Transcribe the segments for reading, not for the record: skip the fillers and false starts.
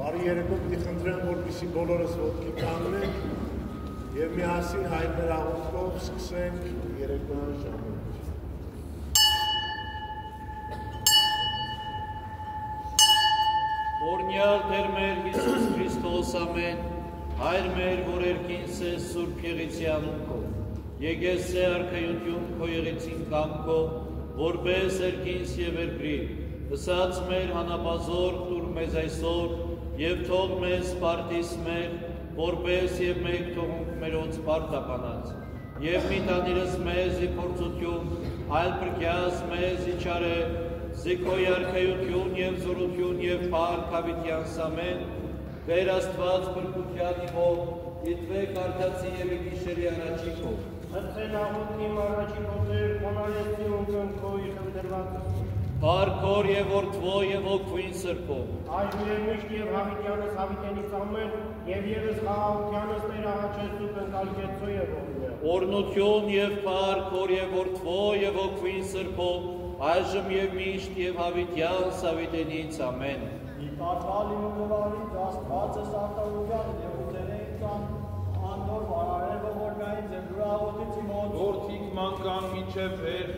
Բարի երեկո պիտի խնդրեմ, որպեսզի բոլորս ոտքի կանգնենք և միասին հայրներ աղոթքով սկսենք երեկոյան ժամը։ Օրհնյալ Տեր մեր Հիսուս Քրիստոս ամեն, Հայր մեր, որ երկինս ես Սուրբ Եղեցիանում քո, եկես է արքայություն քո եղեցին կամքով, որպես երկինս և երկրի, ըսած մեր հանապազոր տուր մեզ այսօր, և թող մեզ պարտիս մեր, որպես և մեկ թողունք մերոց պարտականած, և մի տանիրս մեզ ի փորձություն, այլ պրկյաս մեզ ի չարե, զիքոյ արքայություն և զորություն և փառք հավիտյանս ամեն, Տեր Աստված փրկության իմով, դիտվեք արդացի և գիշերի առաջիկով։ Հրցեն աղոթքիմ առաջիկով Տեր, խոնարեցի ունկն քո իխնդրվածը։ Փառքոր և որդվո և ոգվին սրբով։ Այժմ և միշտ և հավիտյանս հավիտենից ամեն, և ևս խաղաղությանս Տեր աղաչես ու կնկալկեցո և ողնյա։ Օրհնություն և փառքոր և որդվո և ոգվին սրբով, այժմ և միշտ և հավիտյանս հավիտենից ամեն։ Իկարդալ իմ ուղևարից Աստվածս արտահության և ուտերենքան անդոր վարարևը որ գայից եմ դուրաղոտից իմոց։ Որդիք մանկան մինչև վեր,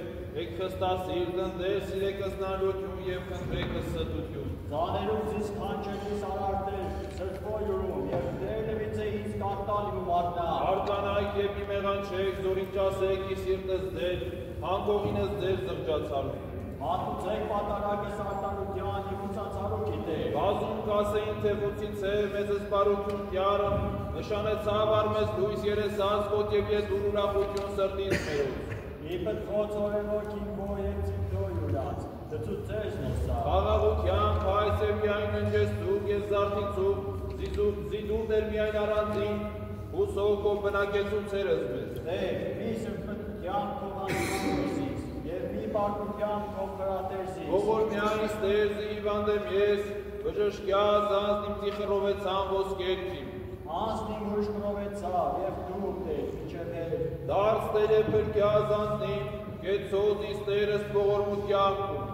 եք խստասիր դնդեր սիրեկս նարություն և խնդրեկս ստություն։ Ձաներում զիս քանչելիս արարտեր, սրտվո յուրում, և դեր լվիցեից կարտալ իմ մարտնա։ Արկանայք և մի մեղանչեք, զորին ճասեք ի սիրտս դեր, հանգողինս դեր զղջացարում։ Մատուցեք պատարագս արտանության և ուսացարոքի Տեր։ Բազում կասեին թե ոցից է, մեզս բարություն կյարը, նշանեցավ արմես լույս երեսած կոտ և ես ուր ուրախություն սրտից մերոց։ Իպդ խոց օրևոքին քո և ծիպտո յուրած, դծուցես նոսա։ Խաղաղության փայս և միայն ընջես ծուկ և զարդիցուկ, զիդուր դեր միայն առանձին, հուսով կով բնակեցում ծերս մեզ։ Տեր, մի սրբտյան քով անձանոսից, և մի բարկության քով կրատերսից։ Ողոր միայն ստերզի իվանդեմ ես, բժշկյազ անձնիմ ծիխրովեցան ոսկերքիմ։ Անձնիմ հուշկրովեցավ և դուք Տեր, միջև էր։ Դարս Տեր է պրկյազ անձնիմ, կեցոզ իստերս ողորմուտ յակում։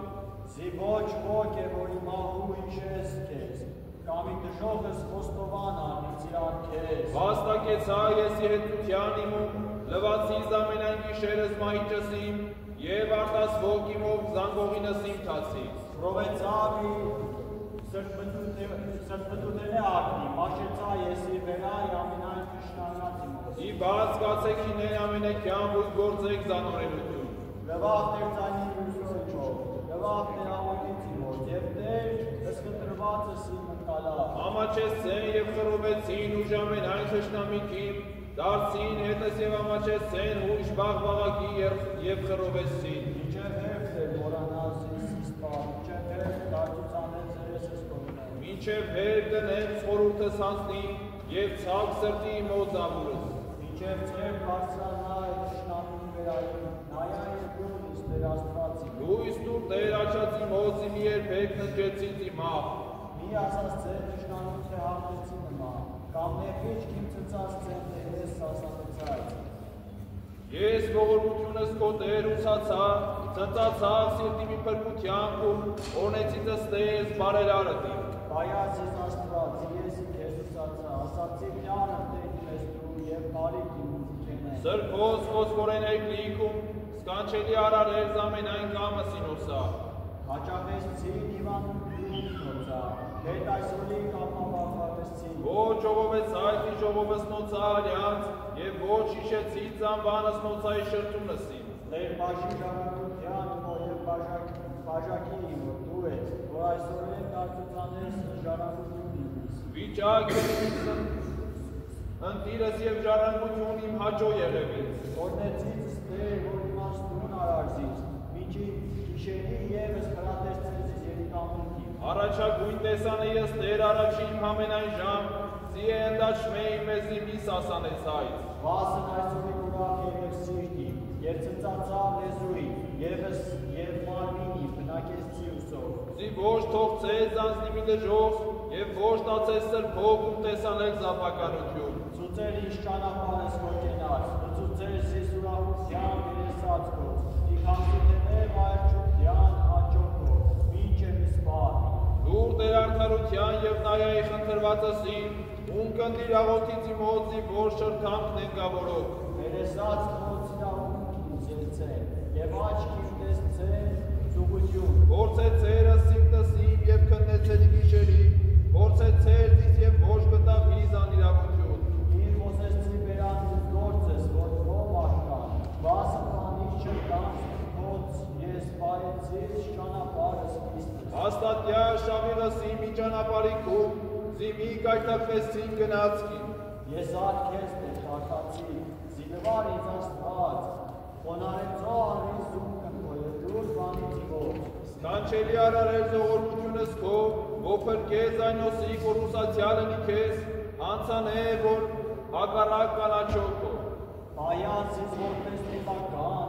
Զի ոչ ոք է, որ իմահու իշես կեզ, կամ ի դժողս խոստովան անից իրար կեզ։ Վաստակեցա ես իհետության իմում, լվացիս ամենայն գիշերս մահիճս իմ, և արտասվոք իմով զանգողինս իմ թացից։ Պրովեցավ սրտպտուտենե ակնի, մաշեցա ես իր վերայ ամենայն կշնանած իմոս։ Ի բաց կացեքիներ ամենեքյան բույտ գործեք զանորելություն։ Լվաղ Տեր ծայնի ուսոյչով, լվաղ Տեր աղոքից իմոս, և Տեր ըսկտրվածս իմ ընկալա։ Ամաչեցեն և խրովեցին ուժ ամենայն թշնամիքին, դարձին հետս և ամաչեցեն հույշ բաղբաղակի և խրովեցին։ Մինչև հերբ Տեր մորանաս Հիսիս պահ, մինչև հերբ դարձուցանել ձերեսս կողնեմ։ Մինչև հերբ դնեմ խորուրդս հանցնիմ և ցավ սրտի մոզավուրս։ Մինչև ծեր բարձրանա թշնամին վերայում, նայա երկրունից Տեր Աստվածի։ Լույս տուր Տեր աչածի մոզի մի երբեք նջեցից իմահ։ Մի ասաց ձեր թշնամին թե հաղթեցի նմա, կամ ներքեջ քիմ ծծած ձեն թե ես սասանեցայց։ Ես ողորմությունս քո Տեր ուսացա, ծծացած սիրտի մի փրկությամբ ու օրնեցի դստես բարերարըտի։ Բայած ես Աստված, ես Հեսուսացա, ասացի պյան ընտետ մեզ դու և բարիք իմ կենե։ Սրբոս ոսկորեն եք լիքում, սկանչելի արարեր զամենայն կամը սինոսա։ Հաճախեցին իվանում նոցա, հետ այսօրի կապավախավեցին։ Ոչ ժողովեց այդի ժողովս նոցա արյանց և ոչ իշեցի ծանվանս նոցայի շրտունըսին։ Լեր բաշի ժարակության իմո և բաժակի իմո դու ես, որ այսօր են դարձուցանես ժարակություն իմիս։ Վիճակ ընտիրս և ժառանգություն իմ հաճո եղևից։ Օրնեցից ստեր, որ իմաստուն արարզից, միջի գիշերի ևս խրատեսցեցից երիկամունքի։ Առաջագույն տեսանը ես տեր առաջի իմ համենայն ժամ, զի է ընդաչմե իմ մեզի միս ասանեց հայց։ Վասն այսօրի ուրախ եղև սիրտի, և ծծացավ լեզուի, ևս և մարմինի, բնակեցի ուսով։ Զի ոչ թող ծեզ անձնի մի դժող, և ոչ տացես սրբով ու տեսանել զապականություն։ Ծուծեր իշ ճանապարհս կենաց, ծուծեր զիս ուրախության երեսած կոց, իքանցուտեներ այրջության աճոքով, մինչև իսպահի։ Դուր տեր արդարության և նայայի խնդրվածըսին, ում կնդիր աղոթից իմ հոձի, որ շրթանքն ենգավորով։ Երեսած կոց իրավունքին զեցեն, և աչքին տեսցեն զուգություն։ Որց է ծերս սիրտս իմ և կնեցելի գիշերի, որց է ծերձից և ոչ գտավ հիզան իրավություն։ Իր ոսեսցի բերանից գործես, որ ով աշկան, վասն պանից չկան, կոց ես պարեցից ճանապարհս Քրիստոս։ Հաստատյա շավիղս իմ ի ճանապարհիքում, զիմի կայտակվեցին գնացքին։ Ես արգես տեր կարտացի, զինվար ինձ Աստված, խոնարեցո առիզում կնքոյը դուր բանից իվոց։ Սկանչելի արարեր զողորմությունս քո, ոփրկես այն ոսի կորուսացյալը նիքես, հանցանե, որ հակառակ կանաչոքո։ Բայած ես որպես նետական,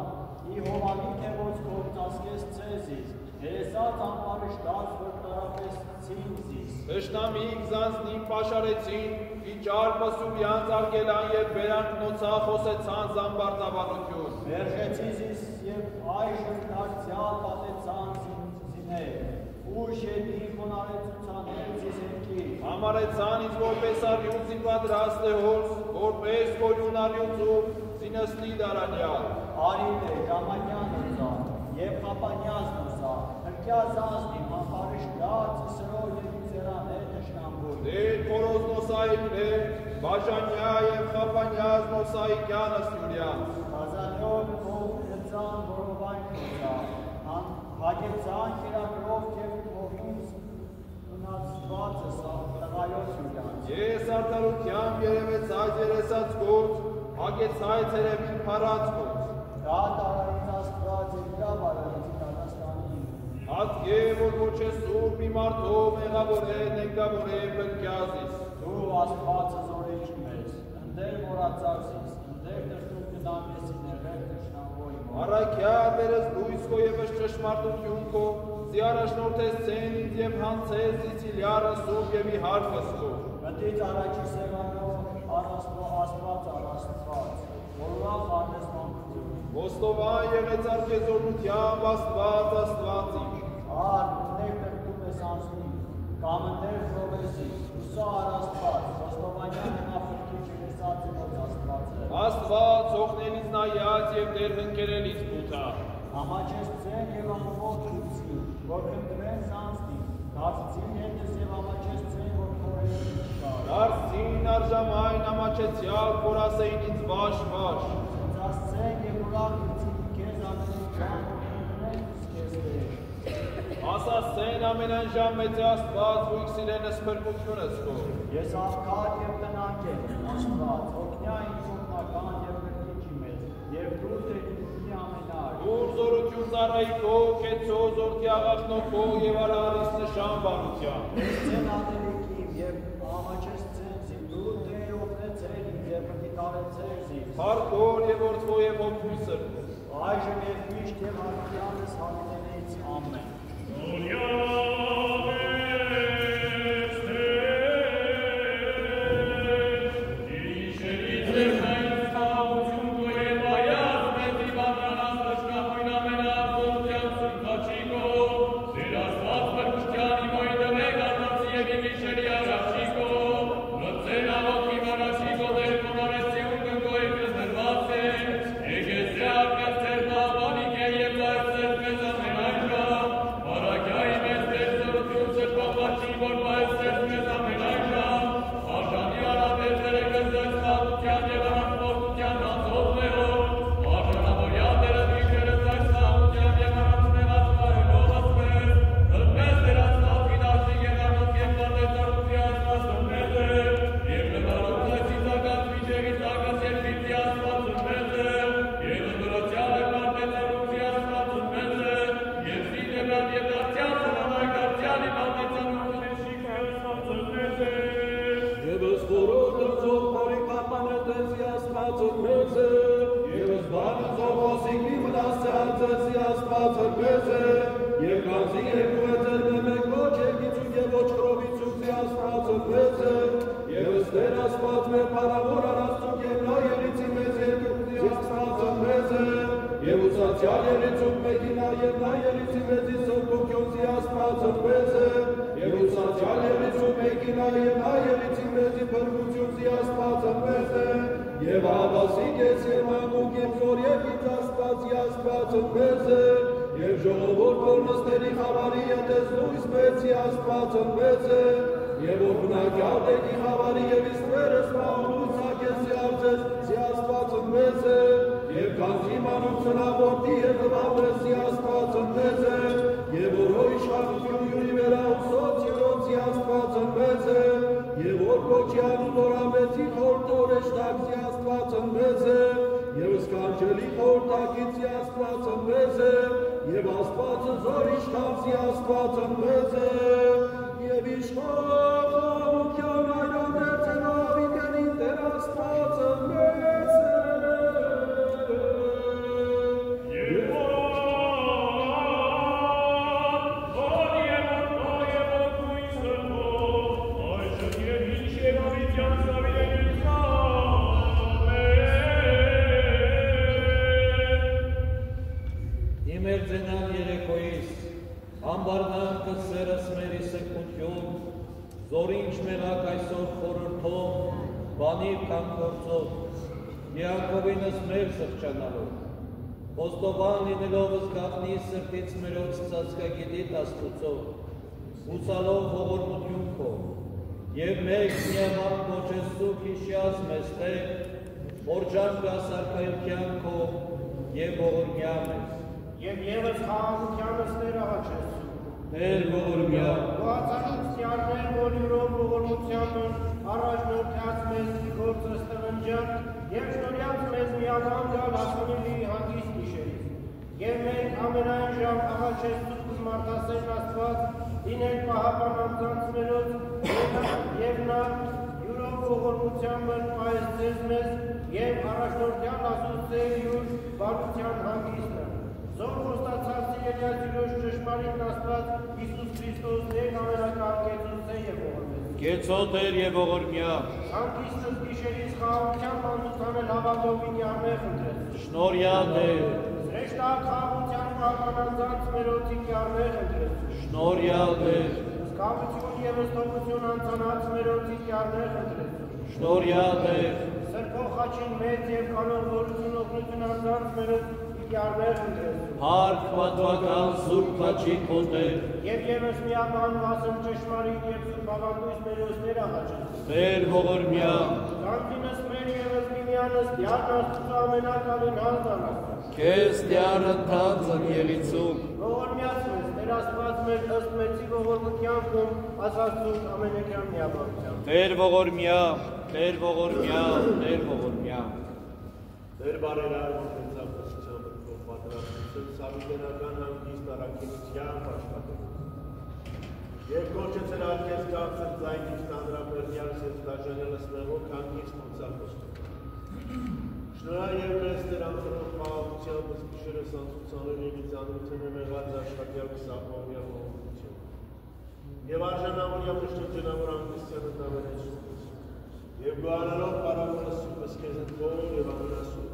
ի հովալիք է ոց կով ծասկես ծեզից, երեսած ամպարշտած, որ տարապեսցին զիս։ Հշնամիք զանձնին պաշարեցին, վիճար պսումյանց արգելան և բերանք նոցա խոսեցան զամբարձավանություն։ Վերժեցի զիս և այժմ դարձյալ պատեցան զիներ, ուշ եդի խոնարեցուցաներ զիսենքի։ Համարեցան ինձ որպես արյուծի պատրաստ է հորս, որպես կորյուն արյուծում, զինըսլի դարանյալ։ Արիլ է ժամանյան նոզա, և խապանյազ նոզա, հրկյազ ազնիմ, համարշտած սրով և իծերաներ նշնամբուր։ Դեր կորոզ նոսայիքն է, բաժանյա և խապանյազ նոսայիկյանս յուրյանց։ Հազանյով ով գծան որովայն նոզա, հագեցան կերակրով և կողից ունացվածս տղայոց յուրյանց։ Ես արդարությամբ երևեց այս երեսած գոց, հագեց այս երևին պարած գոց։ Դա տարարից Աստված և դա բարարից Տատաստանին։ Հատկե, որ ոչ է սուրբ մի մարդով մեղավոր է, նեկավոր է բրկյազիս։ Դու Աստվածը զորեիչ մեզ, ընդեր մորացածիս, ընդեր դրտում կնամեսի ներեր դշնամվոյ մոր։ Առակյա դերս լույս քո և ճշմարտություն քո, զի առաջնորդես ցեն ինձ և հանցես Սիցիլիարը սուրբ և իհարկս քո։ Մտից առաջի սեղանով Աստված առաստված, որ ուրախ արնես մանկություն։ Ոստովան եղեց արգեզորնությամբ Աստվածի։ Ար, ընդեր դրտում ես անձնին, կամ ընդեր պրովեսի, ուսա առաստված, ոստովանյան հնապրկիչ երեսած իմոց Աստվածը։ Աստված օգնելից նայած և դեր հնկերելից բութա։ Համաչես ծեն և ամոտ ուցի, որ կնդրեն զանձնին, դարձին հետս և համաչես ծեն, որ կորելին չկար։ Դարձին արժամայն ամաչեցյալ, որ ասեին ինձ վաշ։ Ծածծեն և ուրախ իցին կեզ ամենին ժամ, ունեն կեզ դեր։ Ասասեն ամենայն ժամ մեծ է Աստված, ու իքսիրենս պրկությունս քո։ Ես աղքատ և տնանք եմ, Աստված, օգնյա ինձ օգնական և գրկիչի մեզ, և դու տերիքի ամենար։ Դուր զորություն ծառայի քո, կեցո զորդի աղախնո քո և արարիս նշան բարության։ Ես ծեն ատելիքիմ և ամաչես ծենզիմ, դու տեր օգնեցեր ինձ և գիտարեցեր զիվ։ Փառքոր և որդվո և հոգույսր քո։ Այժմ և միշտ և հարքյանս հավիտենից ամեն։ Thank you. Աստվածը մեզ է, և կանզի երկու է ձեր մեկ ոչ երկիցուն և ոչ կրովիցուն զի Աստվածը մեզ է, և ըստեր Աստված մեր պարավոր արաստուն և նա եղիցի մեզ երկու զի Աստվածը մեզ է, և ուսացյալ եղիցուն մեկինա և նա եղիցի մեզի սրբոքյոն զի Աստվածը մեզ է, և ուսացյալ եղիցուն մեկինա և նա եղիցի մեզի փրկություն զի Աստվածը մեզ է, և ադասիկ ես և անգուկ և զոր և ինձ Աստվածի Աստվածը մեզ է, և ժողովորդ որ նստերի խավարի ետես լույս մեծի Աստվածը մեզ է, և որ բնակյալ դեկի խավարի և իսպերս մաղլույս ակեսի արձես զի Աստվածը մեզ է, և կանզի մանուցնավորդի և հվավրեսի Աստվածը մեզ է, և որ հո իշխանություն յուրի վերահուսոց երոցի Աստվածը մեզ է, և որ կոչյանում դորամեցի խորտոր էշտակզի Աստվածը մեզ է, և սկանջելի խորտակիցի Աստվածը մեզ է, և Աստվածը զոր իշխանցի Աստվածը մեզ է, և իշխանության այրանդերցեն ավիտենին Տեր Աստվածը մեզ է, Մեր ձենան երեկոյիս, ամբարնան կսերս մեր իսրկություն, զորինչ մեղակ այսօր խորորդով, բանիր կանգործով, Յակովինս մեր սղճանալով, ոստովան լինելովս գաղնի սրտից մերոց ծածկագիտի տաստուցով, ուսալով ողորմություն քո, և մեկ միավան կոչեսու քիշյազ մեզ տեղ, որջան գաս արքայության քո և ողորմյա մեզ, Եվ ևս խաղաղությանս Տերը հաչեսու։ Տեր ողորմյա։ Գոհացանից տյարներ, որ յուրով ողորմությանը առաջնորդյաց մեզ գործս տննջան, և շնորյաց մեզ միական գալ հասանելի հանգիստ գիշերից։ Եվ մենք ամենայն ժամ աղաչեսու ու մարդասեն Աստված, լինել պահապան անձանց մերոց, և նա յուրով ողորմությանը պայս ձեզ մեզ, և առաջնորդյան ասուցե յուր բարության հանգիստը։ Զոր խոստացած Սիրելիա Տիրոջ ճշմարիտ Աստված Հիսուս Քրիստոս Տեր ամենակարգեցուցե և ողորմեց։ Կեցո Տեր և ողորմյա։ Հանգիստս գիշերից խաղաղության մանցուցանել հավատով ինյարներ խնդրեց։ Շնորհյա Տեր։ Զրեշտակ խաղաղության պահապանանձանց մերոց ինյարներ խնդրեց։ Շնորհյա Տեր։ Զգավություն և ըստողություն անցանած մերոց ինյարներ խնդրեց։ Շնորհյա Տեր։ Սրբող խաչին մեծ և կանոր որություն օգնություն անձանց մերոց Հարկ պատվական սուրբ խաչի քո Տեր, և ևս միաբան վասն ճշմարիտ և սուրբ ավանդույց մերոց Տեր աղաչեց։ Տեր ողորմյա, Կանտինս մեր ևս միմյանս դյարն Աստծո ամենակալին հանձանաս։ Քեզ դյար ընթացն եղիցում։ Ողորմյաց մեզ, Տեր Աստված մեր ըստ մեծի ողորմության կում ասացուց ամենեքյան միաբանության։ Տեր ողորմյա, Տեր ողորմյա, Տեր ողորմյա։ Տեր բարերար ողորմությամբ պատրաստություն սավիտենական հանգիստ առաքինության աշխատել։ Եվ կոչեցել արկես կացր ձայնից տանդրապերդյանս և տաժանելս մեղոք հանգիստ ոնցախոստ։ Շնորհ և մեզ Տեր ամենով խաղաղությամբ զգիշերս անցուցանել և իծանություն է մեղած աշխատյալ սապահույա ողորմություն։ Եվ արժանավորյա մշտությունավոր հանգստյան ընդավերեցումս։ Եվ գոհանալով պարավորը սուրբս քեզ ընթոր և ամենասուրբով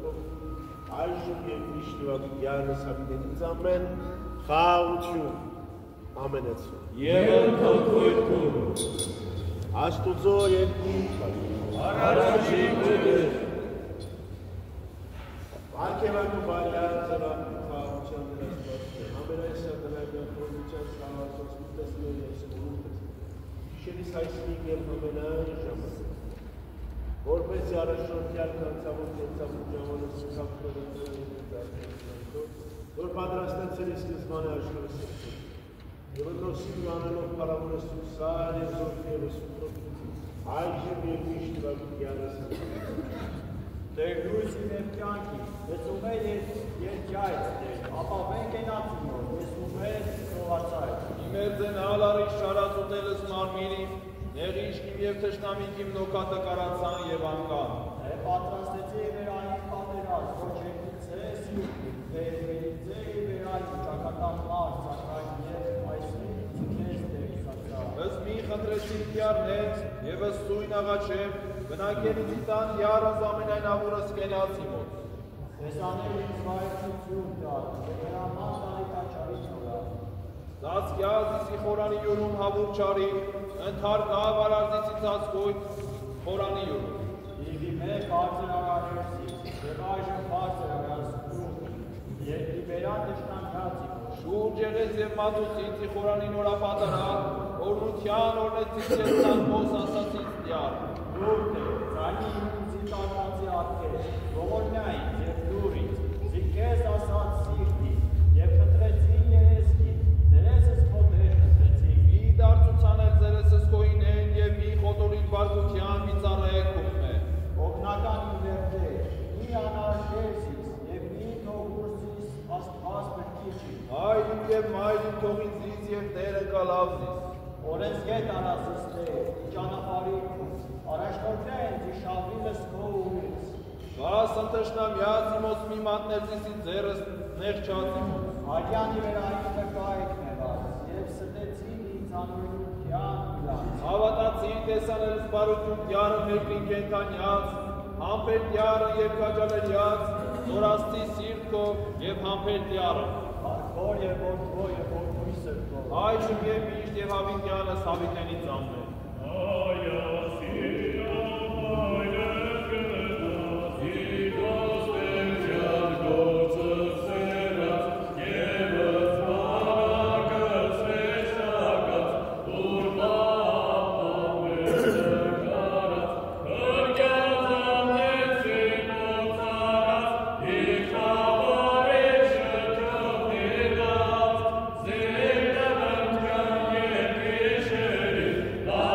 այժմ և միշտ յարս հավիտենից ամեն խաղաղություն ամենեցում։ Եվ ընթանքույրքում Աստուծո երկու առաջի կուտեր Արկևակու բարյար ձևակու խաղաղության դրաստված ամենայսյա տնայգան խորության սաղացոց միտեսներ և սմուրուտս Իշերիս հայսնիկ և ամենայն ժամանակ Որպես առաջնորդյալ կանցավոր կենցավոր ժամանակ սուքապտորը որ պատրաստեցել իսկ զմանը աշխարհը սրտում և ընդրոսին կանելով պարավորը սուսար և զորք և սուքրոտ այժմ և միշտ վագուտյանս Տեր լույսի մեր կյանքի, ես ուղեր երկյայց Տեր, ապա մենք ենացումով, ես ուղեր կողացայց։ Իմեր ձենալ արիշ շարած ուտելս մարմիրի, նեղիշքիմ և թշնամիքիմ նոքատը կարացան և անգան։ Պատրաստեցի է վեր այն պատերած, ոչ երկիցե սիրուկի, վեր վերիցե է վեր այն Եսիք յարնեց, եվս սույն աղաչեմ, բնակերից իտան յարըզ ամենայն աղուրս կենացի մոտ։ Տեսանել ինձ վայրցություն տար, եվերաման տարեկաչարի նորա։ Զասկյազ իսի խորանի յուրում հավուր չարի, ընթար կավ արարզիցի ծասկույտ, խորանի յուրում։ Իվի մեկ բարձր արարերսից, և այժմ բարձր արարսկում, և իբերան դշնանքացի։ Շուրջ եղեց և մատուցից ի խորանի նորապատարակ, օրնության օրնեցից և ծանքոս ասացից տյար։ Դուրդ է, ծայնի ինձի տարկացի ատքեց, ողորնյայից և դուրից, զիքես ասած սիրտից, և խտրեցին երեսքին, ձերեսս քո դեր խտրեցին։ Մի դարձուցան էլ ձերեսս քոին են և մի խոտորին բարկության մի ծառայեքում է։ Օգնական իմ վերդեր, մի անարժերսից, և մի թողուրսից աստված բրկիչի։ Հայրին և մայրին թողինձից և դերը կալավզից։ Օրենսգետ արասիս տեր, ճանապարհին, առաջնորդներ են զիշավիլս քո ուրից։ Բաս ընտշնամյաց իմոց մի մատներձիսի ձերս նեղչացի մոտ։ Արյանի վերային վկայք նեղած, և ստեցին ինձ անորյության իլանց։ Հավատացին տեսանել զբարություն տյարը մեկրին կենթանյաց, համպեր տյարը և կաջալերյաց, զորաստի սիրտքո և համպեր տյարը։ Հարկոր և ոչվո և ոչվի սրտքո։ Այժմ և միշտ և հավիտյանս հավիտենից ամեն։ Ա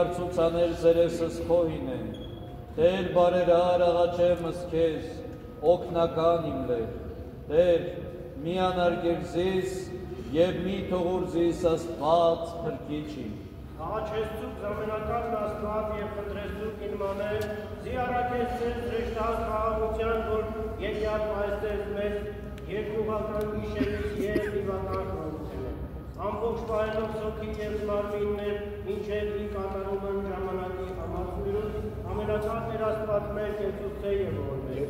արցուցաներ զերեսս խոհին են, Տեր բարերար աղաչեմս քեզ, օգնական իմ լեր, Տեր մի անարգեր զիս և մի թողուր զիս աստված փրկիչի։ Աղաչեսցուկ զամենական աստված և խնդրեսցուկ ինմաներ, զիարակես ձեզ ռեշտահ խաղաղության, որ երկյալ պայստես մեզ երկուղական գիշերից և իվական խորություն է։ Ամբողջ պահելով սոքի և մարմիններ, ինչև մի կատարում են ժամանակի համացմիրուն, ամենական մեր աստված մեր կեցուցե և որմեր։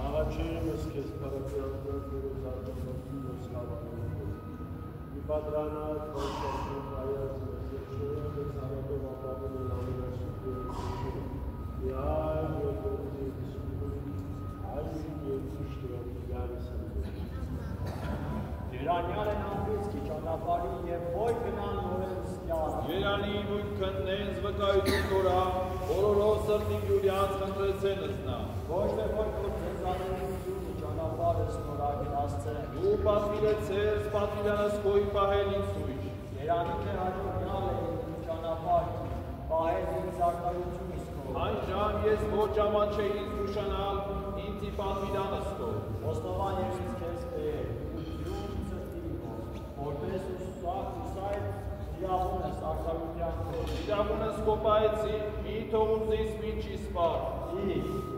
Աղաչերս քեզ պարապիրաններ որոց արտոնոտում ես հավանում մի պատրանար կոնչասում այազ մեսեջորով ես հարատով ապատում են ամենասուկ երեցինում մի այլ երկորից երկսունում այժին երկուշ դրոմ իգարիս Երանյալ են ամրիցքի ճանապարհի և ոյ գնան նորեն ստյար։ Երանի նույն քննենց վկայություն կորա, որորով սրտի գյուրյանց խնդրեցենս նա։ Ոչ թե ոյ որ ձեզանելություն ճանապարհը ստորագին ասցեն։ Դու պատվիրեցես պատվիրանս քոյի պահել ինձ ույժ։ Երանի թե հաջորյալ է իմ ճանապարհի, պահել ինձ արկայությունս քո։ Այն ժամ ես ոչ աման չէ ինձ ուշանալ, ինձի պատվիրանս քո։ Ոստովան ես ինձ քեզ կեր, յուն ծրտի հոս, որպես ուսայդ իրավունս արկայության քո։ Իրավունս քո պահեցի, մի թողուզիս մինչի սպար։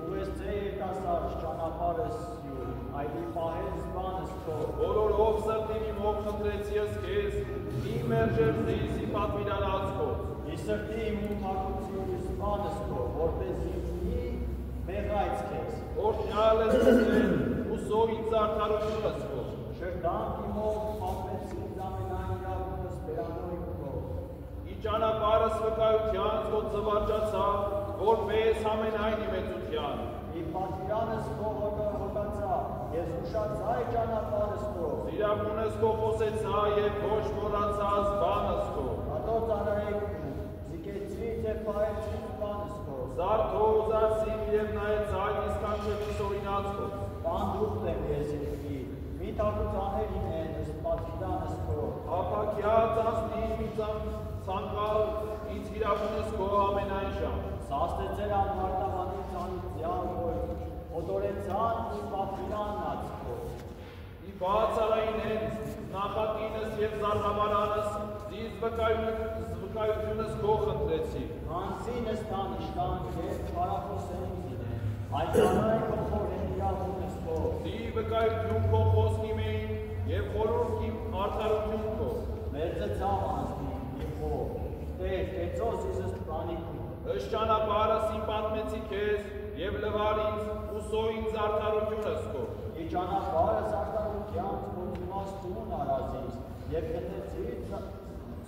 Ուղես ձե երկասարջ ճանապարհս յուր, այդի պահել զբանս քո։ Որորով սրտին իմ հոգ խնդրեցի ես քեզ, իմ մերժեր զիսի պատվիրանած քո։ Ի սրտի իմ ու թակուցի զբանս քո, որպես ինձի մեղայց քեզ։ Օրհնյալ ես ձեր, ուսով ինձ արդարությունս քո։ Շրտանք իմով պատմեցի ինձ ամենայն իրավունս բերանոյ քո։ Ի ճանապարհս վկայությանց քո ծվարջացավ, որպես ամենայն իմեցության։ Իմ պատվիրանս քո հոգացա, ես ուշացա ի ճանապարհս քո։ Իրավունս քո խոսեցա և ոչ մոռացա զբանս քո։ Հատո ծառայեք զիկեցի և պահեցի զբանս քո։ Զարթով զարսիմ և նայեց այն իսկանչելիս օրինած քո։ Պանդուխտ եմ ես երկի, մի թակուցաներ ինեն ըստ պատվիրանս քո։ Ապակյաց ասնիմ ինձ ցանկալ ինձ իրավունս քո ամենայն ժամ։ Սաստեցել անմարտավանից անիծյալ որ, օտորեցան ու պատվիրանած քո։ Ի բացարային հենց նախատինս և զարհավարանս զիս վկայությունս քո խնդրեցի։ Հանցինս տանիշտան և չարախոսեն զինեն, այդ անայ քո խորեն իրավունս քո։ Զի վկայություն քո խոսքիմ էին և խորուրդ իմ արդարություն քո։ Մերձեցավ անձնի իմ խոր, Տեր, կեցոս իզս պանիքում։ Ըստ ճանապարհս իմ պատմեցի քեզ և լվար ինձ ուսո ինձ արդարությունս քո։ Ի ճանապարհս արդարությանց քո իմաստուն արազիս և գտնեցի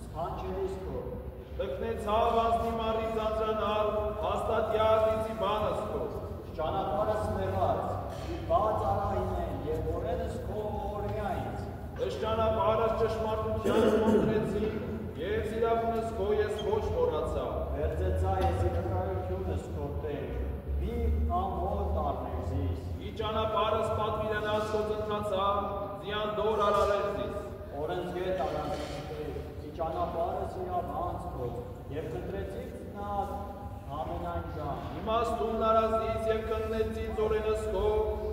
սքանչելիս քո։ Տկնեցավ անձնի մարից անձրանալ, հաստատյալ ինձի բանս քո։ Ճանապարհս մեղած, ի բաց արային են և օրենս քո օրենյա ինձ։ Ըստ ճանապարհս ճշմարտության խնդրեցի և իրավունս քո ես ոչ մոռացա։ Մերձեցա ես ի վկայությունս քո Տեր, մի ամոթ առներ զիս։ Ի ճանապարհս պատվիրանած քո ընթացա, զիան դոր արարել զիս։ Օրենսգետ առանց Տեր, ի ճանապարհս իրավանց քո, և խնդրեցիք նա ամենայն ժամ։ Իմաստուն արազից և կննեցից օրենս քո,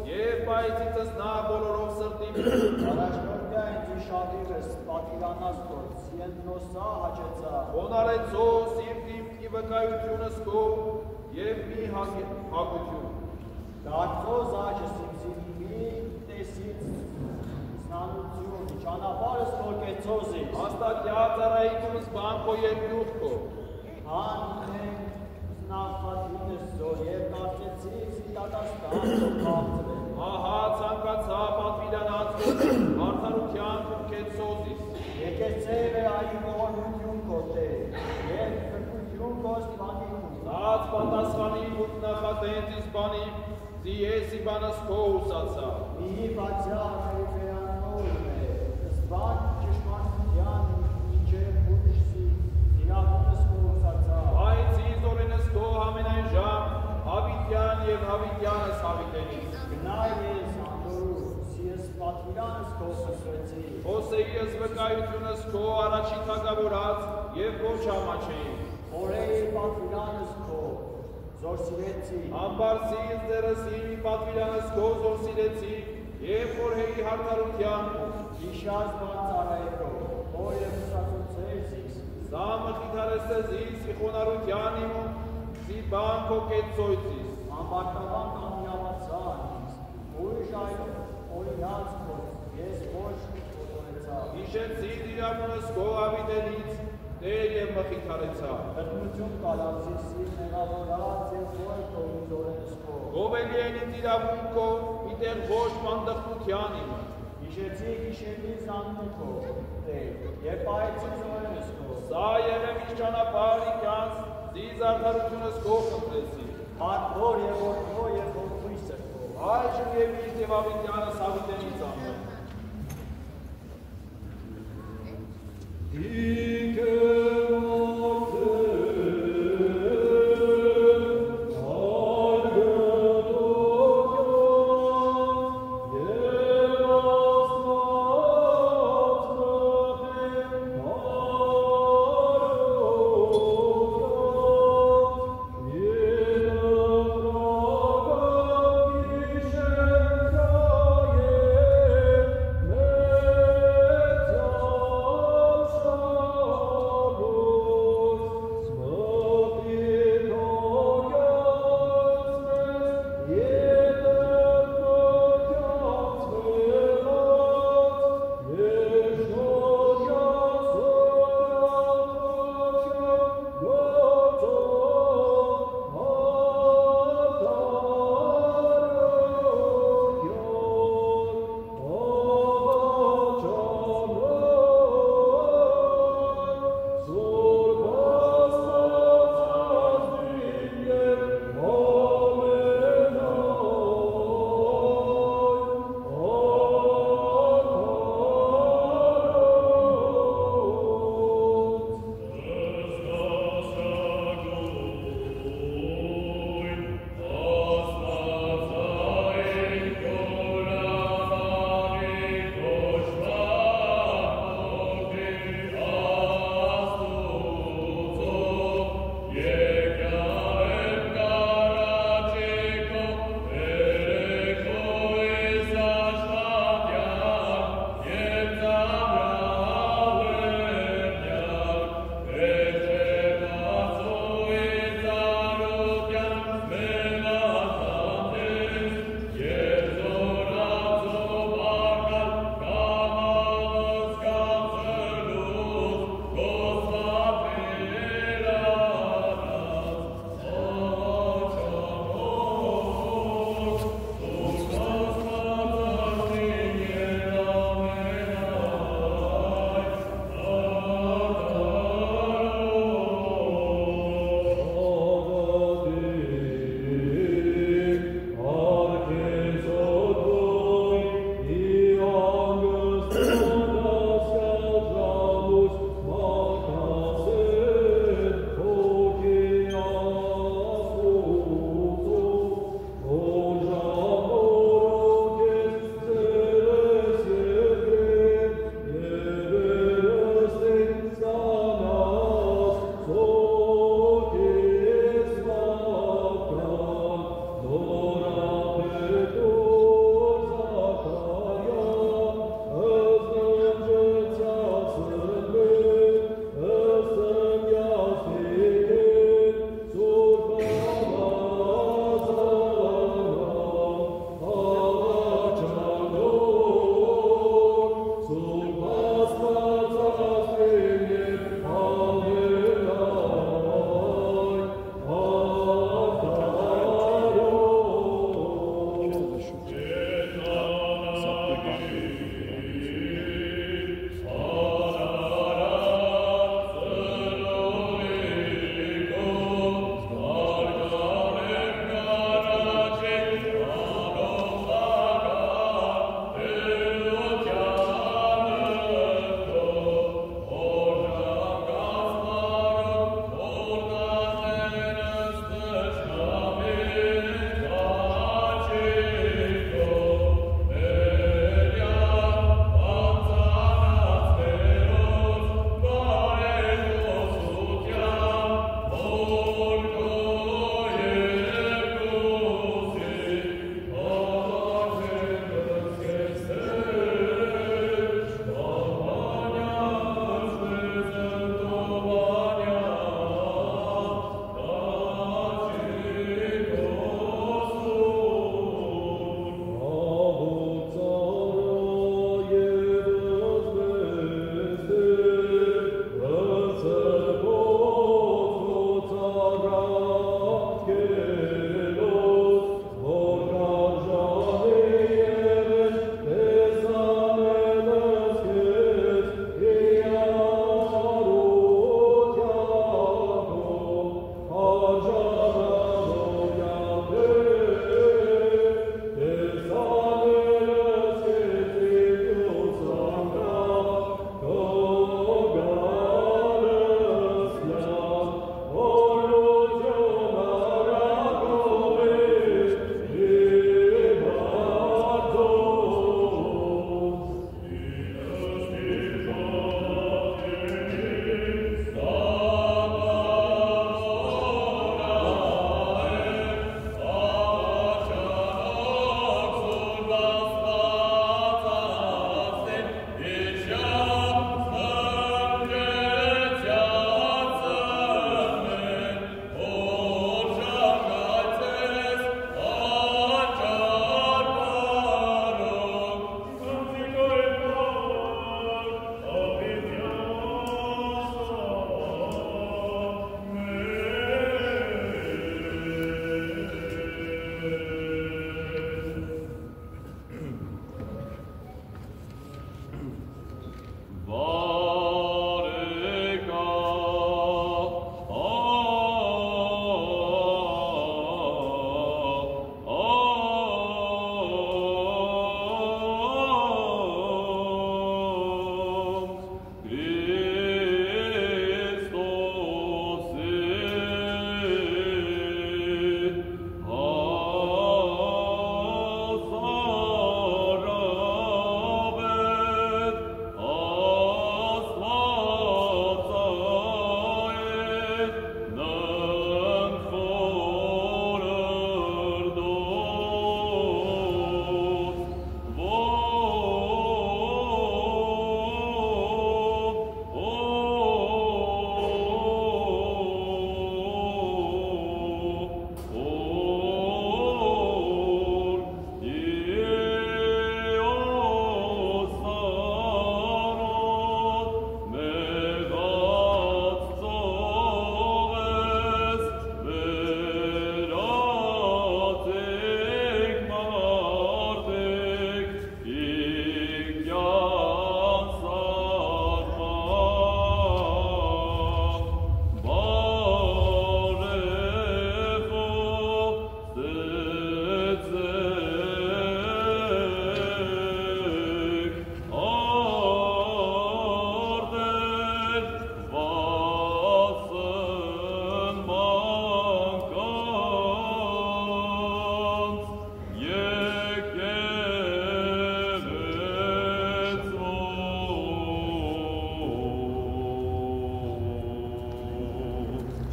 և պայծիցս նա բոլորով սրտիմ։ Առաջնորդյա ինձ իշավիրս պատվիրանած քո, սիենտնոսա հաճեցա։ Հոնարեցո սիրտիմ ի վկայությունս քո, և մի հագություն։ Դարձո զաճս իմ մի տեսից սնանություն, ճանապարհս քո կեցոզից։ Հաստատյալ ծառայությունս բան քո երկյուղ քո։ Հանեն նախատինս զո և կարծեցի զիտատաստան քո կարծրել։ Ահա ցանկացա պատվիրանած քո, արդարության քո կեցոզից։ Եկեցև է այն ողորմություն քո Տեր, և կրկություն քո սպանիքում։ Զած պատասխանի ուտ նախատենց իս բանի, զի ես ի բանս քո ուսացա։ Մի բացյալ հերիվերանորում է, զբան ճշմարտության ինչև ուրիշսի, իրավունս քո ուսացա։ Բայց իս օրենս քո ամենայն ժամ, հավիտյան և հավիտյանս հավիտենից։ Գնայ ես անդորու, սիես ես վկայությունս քո առաջի թագավորած և ոչ համաչեի։ Օրեի պատվիրանս քո, զոր սիրեցի։ Ամբարսից ձերսի մի պատվիրանս քո զոր սիրեցի, և խորհեի հարդարության, իշած բան ծարայի քո, որ և ուսացուցեր զիս։ Սամը խիթարեստեզիս, իխոնարության իմում, զի բան քո կեցոյցիս։ Ամբարտավան կամյավացանից, ուրիշ այլ օրինած քո, ես ոչ կոտորեցա։ Իշեցի դիրավունս քո ավիտենից, Տեր և մխիթարեցա։ Հրմություն կալանցի սիր նեղավորած և որ տորից օրենս քո։ Գովելի են իմ դիրավունքո, միտեղ ոչ պանդխտության իմը։ Իշեցի գիշերի զաննը քո, Տեր, և պայեցի զորենս քո։ Սա եղեմ իշ ճանապարհ իքյանց, զիս արդարությունս քո խնդրեցի։ Հատվոր և որ քո և որ խույսը քո։ Այժմ և միշտ և ավիտյանս ավիտենից անեմ։ Thank you.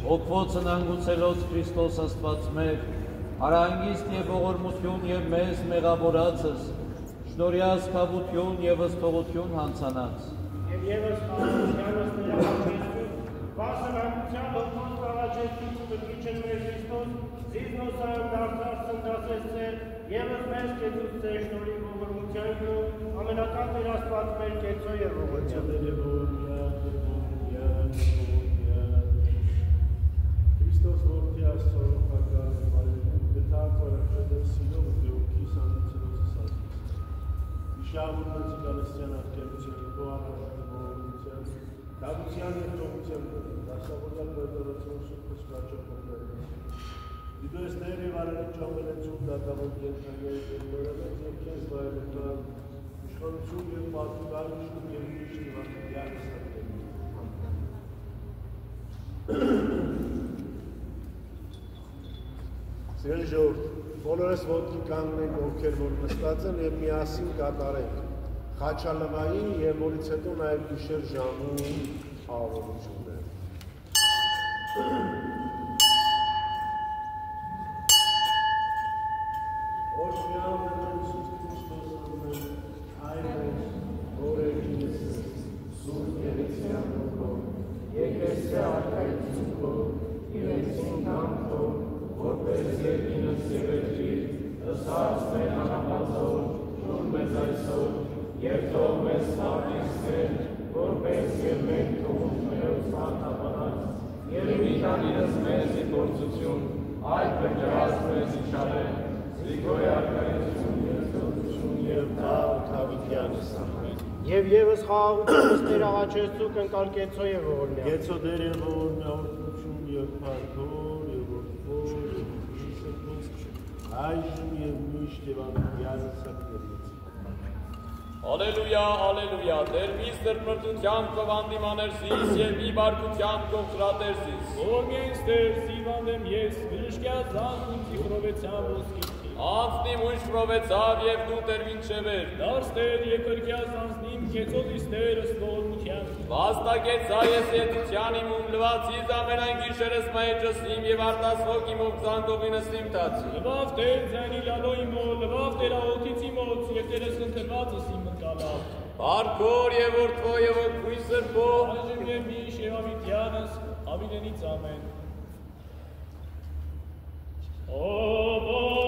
Ոգվոցն անգուցելոց Քրիստոս Աստված մեր, արանգիստ և ողորմություն և մեզ մեղավորացս, շնորհյաս քավություն և ըսթողություն հանցանած։ Եվ ևս խաղաղությանս ներակայեցում, վասն հանգության հոգոս առաջեցում ու կրկիչն մեր Քրիստոս, զիզնոսայում դարձար սնդասեցել, ևս մեզ կեցուցե շնորհի ողորմությանն ու ամենական մեր Աստված մեր կեցո և Քրիստոս որդի Աստծո փառքան բարեգույն գտակարը սիրով դեպքի սանիցրոց ասած։ Իշավունց գալստյան արկելության գոհարության դավության և թողության դասավորյալ վերդորացում սուպս կաչոքոներս։ Դիտոյս տեր և արարի ճամելեցում դատավոր կենքանյայի կենքորելեց և կենս բայելության իշխանություն և պատուկարություն և իշտ վարկյան Սիրելի ժողովուրդ, բոլորս ոտքի կանգնենք, ովքեր որ նստած են և միասին կատարենք խաչալղային և որից հետո նաև գիշեր ժամու աղոթությունները։ Օրհնյալ Հիսուս Քրիստոս անուն, Հայր մեր, որ եկես սուրբ երեցյան ոգով, եկես արքայություն քո, երեցին կամքով, որպես երկինս և էջիր, ըսած մեր անապազոր, շուր մեզ այսօր, և թող մեզ սաղիսներ, որպես և մենք թողում մերոց մարտապանած, և մի տանիրս մեզ իպործություն, այդ պրջարած մեզ իչարել, զիգոյ արկայություն և ծոտություն և թավիտյանս ամեն։ Եվ ևս խաղաղությանս ներաղաչեցու կնկալ կեցո և ողորմյա։ Կեցո դեր և ողորմյա որդություն և պարքոր և որդվոր և այժմ և միշտ և անհյալ սակներից։ Ալելույա, ալելույա, Տեր մի սրբմրտության կովանդիմաներ զիս և մի բարկության կողտրատեր զիս։ Ողորմյա ինձ Տեր, զիվանդեմ ես, բժշկյաց անքուն ծիխրովեցան ոսկիթի։ Անցնիմ ույշ պրովեցավ և դու Տեր մինչևեր։ Դարս Տեր, երկրկյաց անցնիմ կեցոտիս Տեր ըստողորմության։ Վաստակեցա ես եթության իմ ում լվացից ամենայն գիշերս մայջս իմ և արտասվոք իմ ոգզանդողինս իմ տացի։ Լվավ Տեր ձայնի լալո իմո, լվավ Տեր աղոթից իմոց, և Տերս ընտրվածս իմ ընկալավ։ Պարքոր և որդվո և ոգվույ սրբո, այժմ և միշ և ավիտյանս, ավիտենից ամեն։ Ալելույա,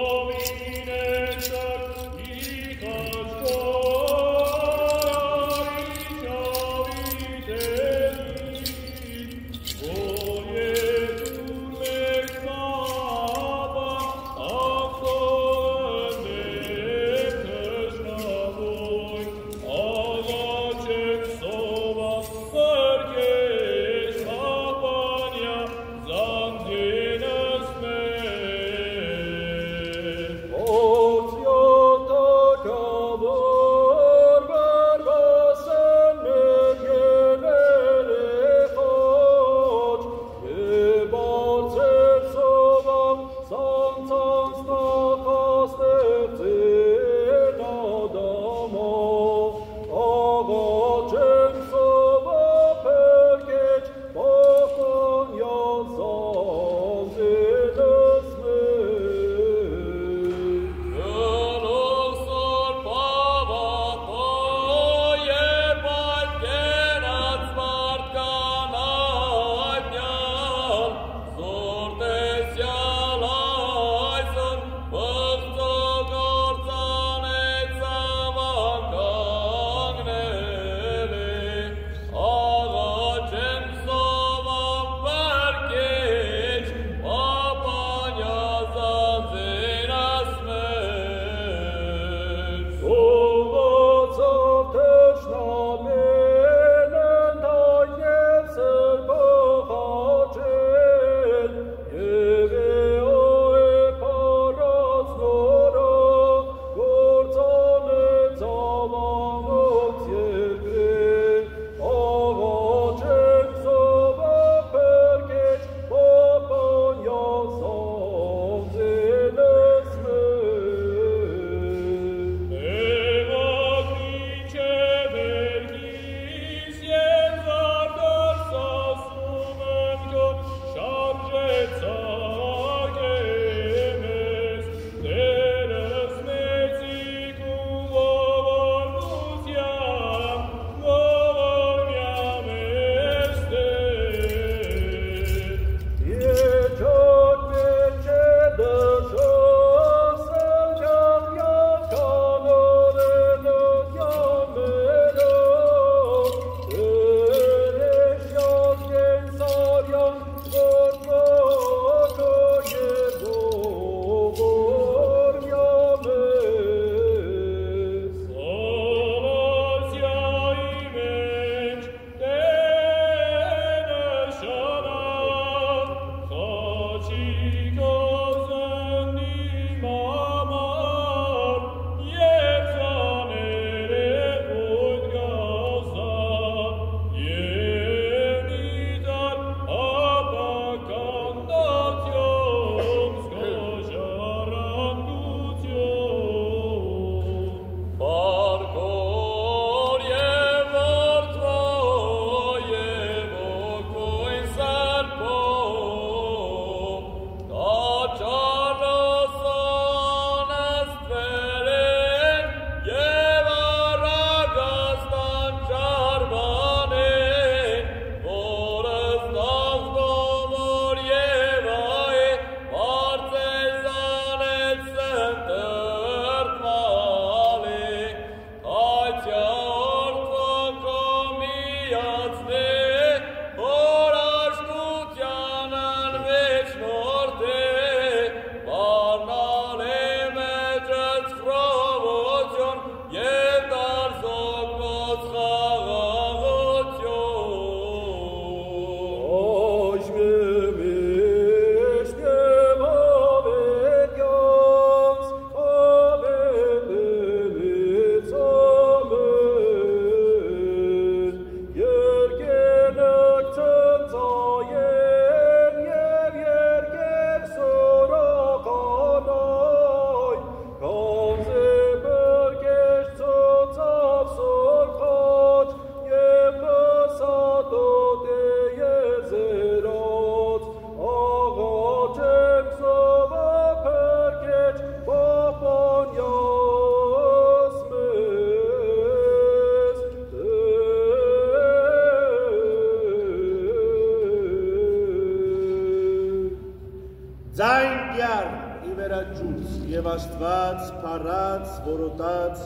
յար իվերաջուց և աստված պարած, որոտած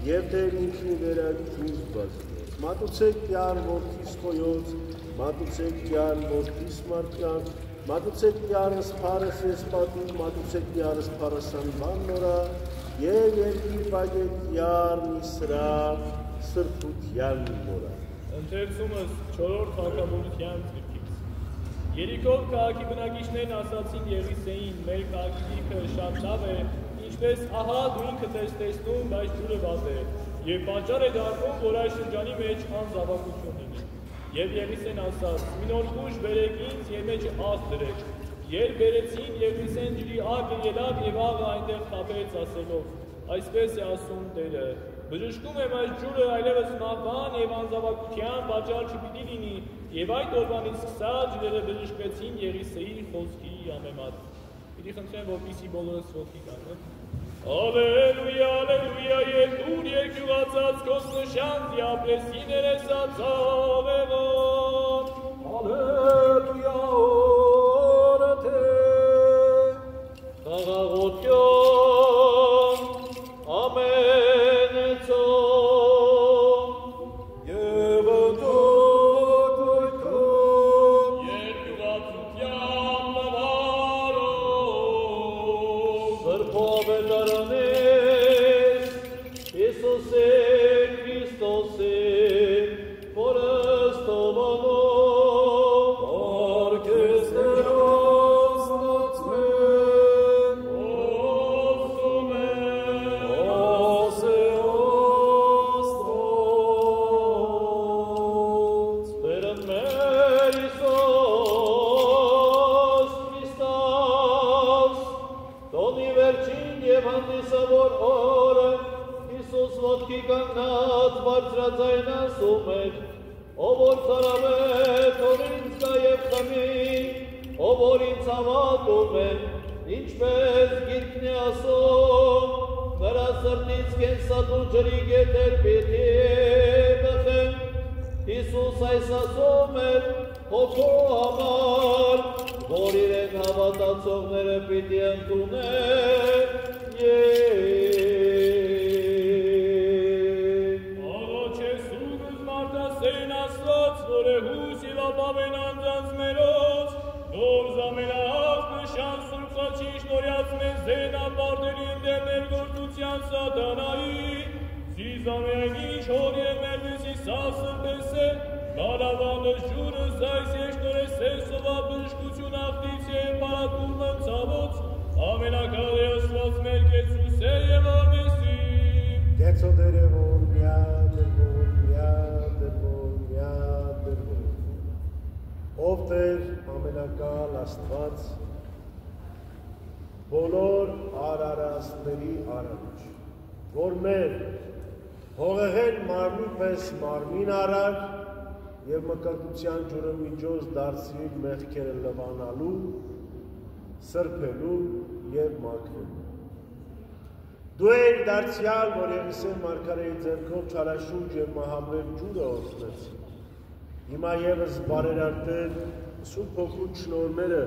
և դեր ինքն իվերաջուց բազնեց։ Մատուցեք յար որդիս խոյոց, մատուցեք յար որդիս մարդյան, մատուցեք յարս պարս եսպատին, մատուցեք յարս պարասան բան նորա և երկիր պագետ յար նիսրա սրպության նորա։ Ընթերցումս 4-րդ հակավորության ծրքից։ Երիկով քաղաքի բնակիչներն ասացին Եղիսեին, մեր քաղաքի դիրքը շատ լավ է, ինչպես ահա դու ինքդ ես տեսնում, բայց ջուրը վատ է, և պատճառ է դառնում, որ այս շրջանի մեջ անզավակություն լինի։ Եվ Եղիսեն ասաց. մի նոր ուժ բերեք ինձ և մեջը աղ դրեք։ Երբ բերեցին, Եղիսեն ջրի աղը ելավ և աղը այնտեղ թափեց ասելով. այսպես է ասում Տերը. բժշկում եմ այս ջուրը այլևս մահվան և անզավակության պատճառ չպիտի լինի, և այդ օրվանից սկսած ջրերը բժշկվեցին Եղիսեի խոսքի համեմատ։ Պիտի խնդրեմ, որպեսզի բոլորս ոտքի կանգնենք։ Ալելույա, ալելույա, երկուր երկյուղացած քոս նշան դիապլեսի ներեսած աղևոն։ Ալելույա, օրը թե խաղաղություն, ամենեցոն, և դոքույթում, երկյուղացության լավարով, սրբով է դարանես, Հիսուս է Քրիստոս է, որս տովանով, արգեսներով ստացմեն, ոսում է, ասե Աստված, Տերն մեր Հիսուս Քրիստոս, տոնի վերջին և հանդիսավոր օրը, Հիսուս ոտքի կանգնած բարձրաձայն ասում էր, ով որ ծարավետ, որ ինձ կա և խմի, ով որ ինձ հավատում է, ինչպես գիրքն է ասում, նրա սրտից կենսատու ջրի գետեր պիտի բխեն։ Հիսուս այս ասում էր հոգու համար, որ իրեն հավատացողները պիտի ընդունեն Աղաչ ես ուգուզ մարդասեն աստված, որ է հուս և ապավեն անձանց մերոց, որ զամենահաղ նշան սուրբ խաչի շնորյաց մեզ զեն ապարդերի ընդեմ ներգործության սատանայի, զիզամեայն ինչ հոր և մերվեսի սասրտես է, բարավանը ժուրը զայս եշնորես է սովա բժշկություն աղտից և պարատում մնցավոց, ամենակալի աստված մեր կեցուս է և ամեսի։ Կեցո դերևոր միա, դերվոր միա, դերվոր միա, դերվոր։ Ով Տեր ամենակալ աստված, բոլոր արարածների արարիչ, որ մեր հողեղեն մարմին պես մարմին արար և մկրտության ջուրը միջոց դարձրիր մեղքերը լվանալու, սրբելու և մաքրելու։ Դու էր դարձյալ, որ Եղիսեն մարգարեի ձեռքով չարաշունչ և մահաբեր ջուրը օրհնեցի։ Հիմա ևս բարերարդել Սուրբ Հոգու շնորհները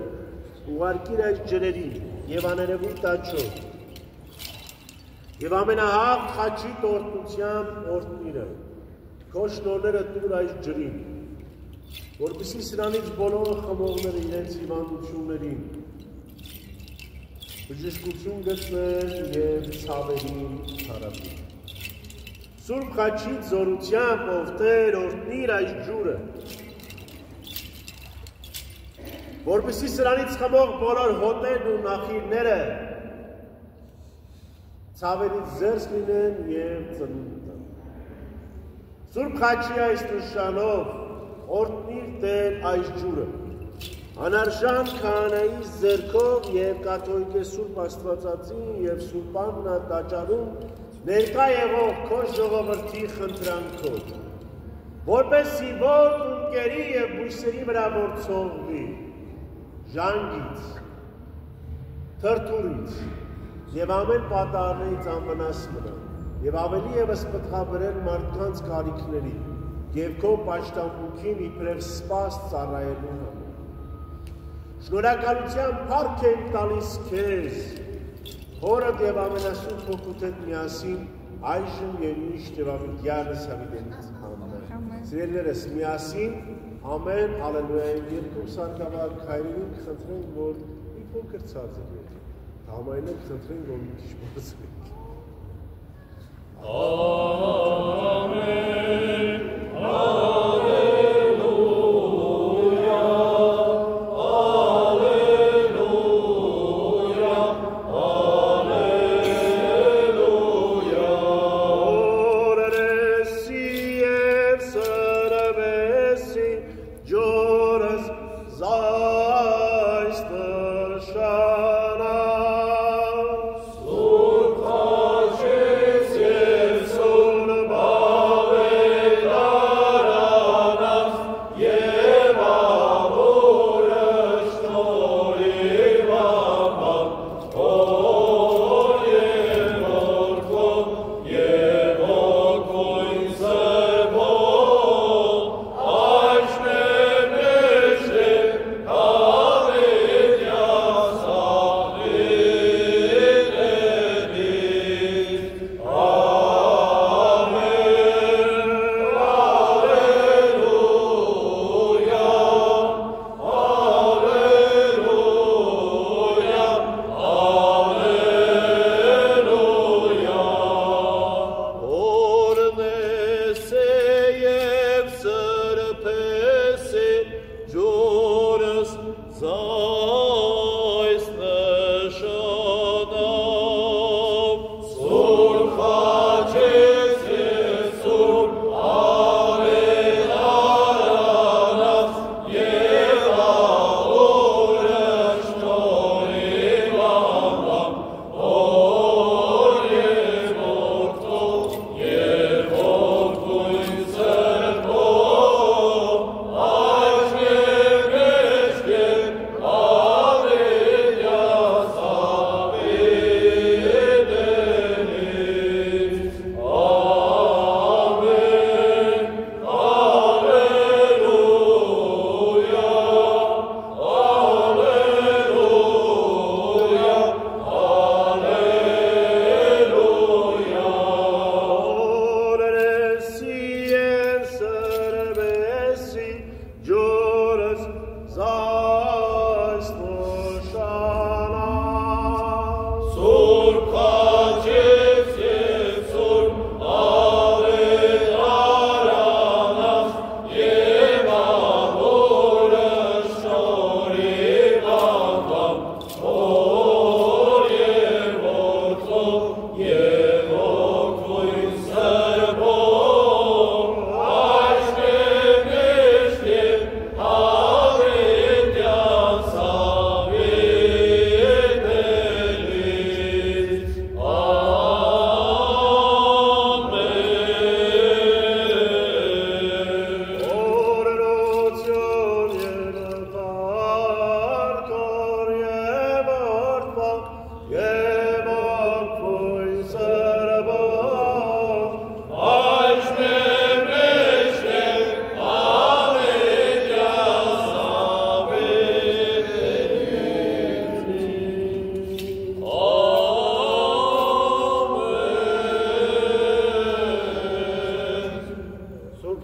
ուղարկիր այս ջրերին և աներևույթ տաճով և ամենահաղ խաչի տորտնությամբ օրհնիրը, քո շնորհները տուր այս ջրին, որպեսզի սրանից բոլոր խմողները իրենց հիվանդություններին բժշկություն գտնեն և ցավերին թարապին։ Սուրբ խաչի զորությամբ ով Տեր օրհնիր այս ջուրը, որպեսզի սրանից խմող բոլոր հոտերն ու նախիրները ցավերից զերծ լինեն և ծնունդ տան։ Սուրբ խաչի այս նշանով օրհնիր Տեր այս ջուրը, անարժան քահանայի ձեռքով և կաթոլիկե Սուրբ Աստվածածին և Սուրբաննա տաճարում ներկա եղող քո ժողովրդի խնդրանքով, որպեսզի որ ընկերի և բույսերի վրա որ ցողվի, ժանգից, թրթուրից և ամեն պատահարներից անվնաս մնա և ավելի ևս պտղաբերել մարդկանց կարիքների և քո պաշտամունքին իբրև սպաստ ծառայելու համար։ Շնորհակալության փառք ենք տալիս քեզ, Հորդ եւ ամենասուրբ Հոգուդ հետ միասին, այժմ եւ միշտ եւ ավետյանս հավիտենից ամեն։ Սիրելիներս, միասին ամեն հալելույա երկու սարգսակալ քայլին խնդրենք, որ մի փոքր ցածր լինի։ Համայնակ խնդրենք, որ մի քիչ բարձրացնենք։ Ամեն, Հալելույա, Հալելույա, Հալելույա։ Օրենսի և սրվեսի ջորս զայս նշանա։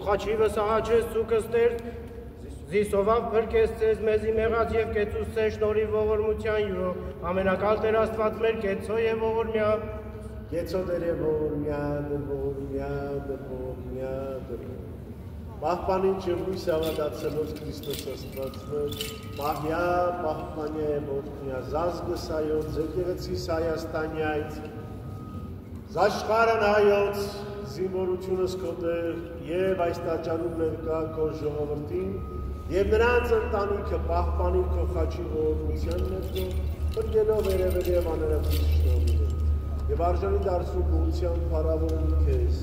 Խաչիվս աղաչես ծուկստեր, զիսովավ պրկես ծեզ մեզի մեղած և կեցուս ծե շնորի ողորմության յուրո, ամենակալ տեր աստված մեր կեցո և ողորմյա, կեցո դեր և ողորմյա, պահպանին չրույս ավադացելոց Քրիստոս աստված մեր, պահյա, պահպանյա և ողորմյա, զազգս այոց, զեկեղեցիս Հայաստանյայց, զաշխարն այոց, զինվորությունս կոտեր և այս տաճանում ներկա քո ժողովրդին և նրանց ընտանիքը պահպանի քո խաչի ողորմության ներքո, փրկելով երևել և աներակից շնորհիվ և արժանի դարձու գոհության փառավորում քեզ,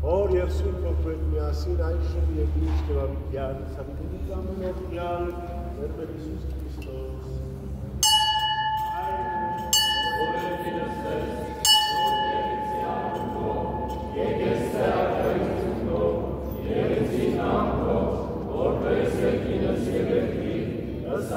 Հոր և Սուրբ Հոգու միասին այժմ և միշտ և ավետյան, ցավիտենից ամենօրյալ մեր Հիսուս Քրիստոս։ Ըստ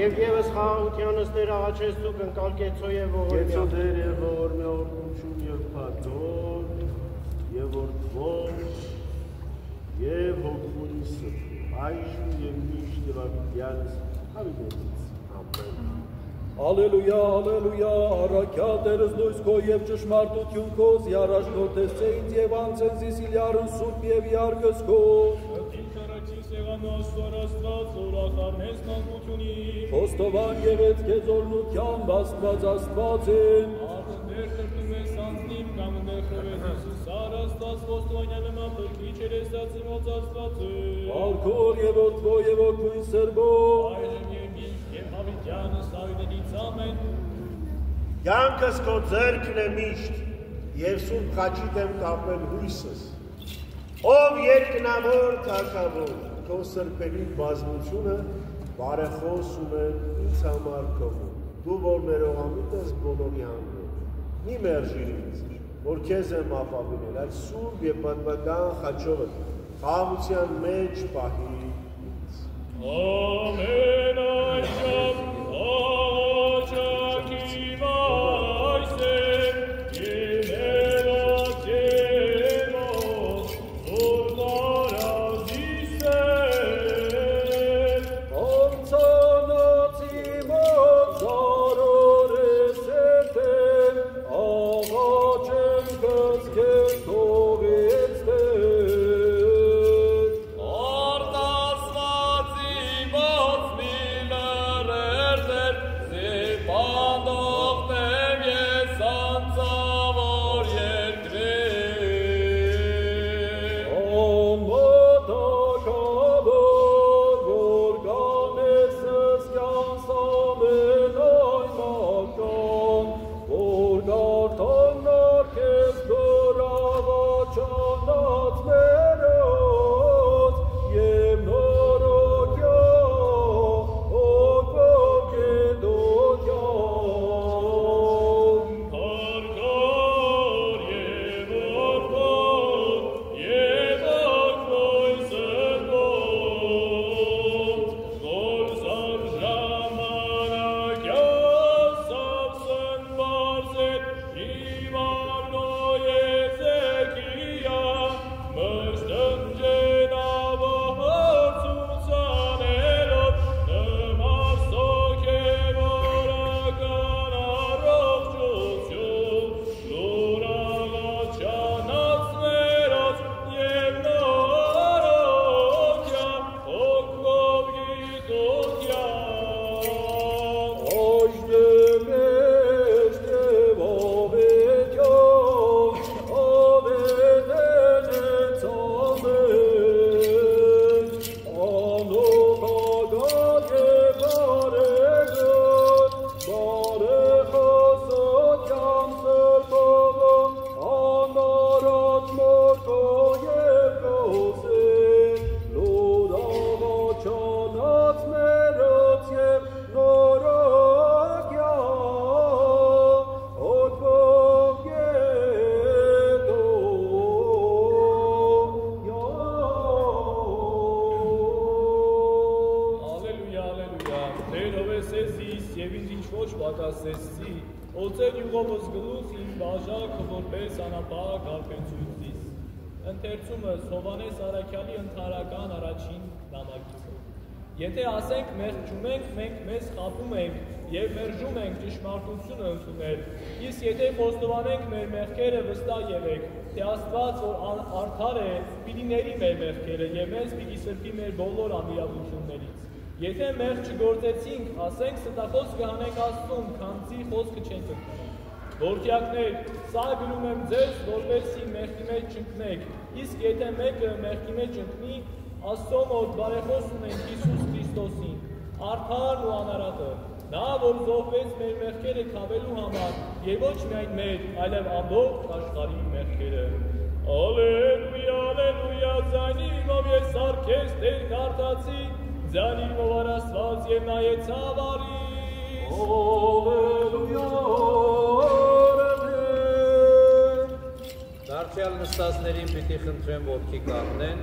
Եվ ևս խաղաղությանս ներաղաչես դուք ընկալ կեցո և ողորմյա։ Կեցո դեր և ողորմյա օրդություն և պատոր, և որդվոս, և հոգմունի սրտ, այժմ և միշտ և ավիդյանս հավիդենից, ամեն։ Ալելույա, ալելույա, առակյա Տերս լույս քո և ճշմարտություն քո, զիարաշնորթես ինձ և անցենզի սիլյարն սուրբ և իարգս քո։ Խոստովան ևետ քեզ օրնության բաստված Աստված են։ Արտներ տրտում ես անձնիմ կամ ներխրվեց Իսուս առ Աստված խոստովանյան նման պրկիչ էր էստացի մոց Աստված է։ Ալքոր և որդվո և ոգույն սրբո։ Այժմ և միշտ և հավիտյանս ավիդենից ամեն։ Յանքս քո ձեռքն է միշտ, և սուրբ խաչի դեմ կապել հույսս։ Ով երկնավոր թագավոր, քո սրբերի բազմությունը բարեխոս ունեն ինձ համար քովում։ Դու որ ներողամիտ ես բոլորի հանդեպ, մի մերժիր ինձ, որ քեզ եմ ապավինել, այդ սուրբ և պատմական խաչովդ խաղաղության մեջ պահի ինձ։ Ամեն այժմ աղաչանքի վայս է, եղելած եմոս, որ տարազիս է։ Անցանացի մոտ զարորես էթեն, աղաչեմ կս կեզ թողեց տեր։ Արտասվածի մոտ մի լրերդեր, զիպանդող տեմ ես անձավոր երկրեր։ Անմոտակավոր, որ կանես սսկյանս ամեն այն մական, որ գարդան նարկես գրավաչանած մերոց, և նորոքյա, հոգով գետոքյան։ Հարգար և որդվոտ, և ոգվոյ սրբոտ, որ զար ժամանակյա սավսն բարզետ, իմարնո եզեկիա, մշտնջեն ավահոր ծուցաներով, նմարսոք է որական առողջություն, լուր աղաչանած մերոց և նորոքյա, հոգով գիտոքյան։ Այժմ էշտ և ավետյան, ավետեն եց ամեն, անողագար և բարեգոտ, բարեխոսության սրբովը, անարած մորքո և կոսե, լուր աղաչանած մերոց և նորոքյա, հոգով գետոքյան։ Ալելույա, ալելույա, Տեր հովեսեսիս և ինձ ինչ ոչ պատասեսի, օծեր յուղովս գլուխ իմ բաժակը որպես անապահ արպեցույցիս։ Ընթերցումս Հովանես Արաքյալի ընթարական առաջին նամակից։ Եթե ասենք մեղջում ենք, մենք մեզ խաբում ենք և մերժում ենք ճշմարտությունը ընդունել, իսկ եթե խոստովանենք մեր մեղքերը վստահ եղեք, թե Աստված, որ արդար է, պիտի ների մեր մեղքերը և մեզ պիտի սրբի մեր բոլոր անիրավություններից։ Եթե մեղք չգործեցինք, ասենք ստախոս կհանենք Աստծուն, քանզի խոսքը չենք ընդունել։ Որդյակներ, սա գրում եմ ձեզ, որպեսզի մեղքի մեջ չընկնեք, իսկ եթե մեկը մեղքի մեջ ընկնի, Աստծո մոտ բարեխոս ունենք Հիսուս Քրիստոսին, արդարն ու անարատը, նա, որ զոհվեց մեր մեղքերը քավելու համար, եւ ոչ միայն մեր, այլև ամբողջ աշխարհի մեղքերը։ Ալելույա, ալելույա, ձայնի ով ես քեզ Տեր կարդացի, ձանիր ով Աստված եւ նայեցավ արի։ Հալելույա, Դարձյալ նստածներին պիտի խնդրեմ, որ քի կանգնեն։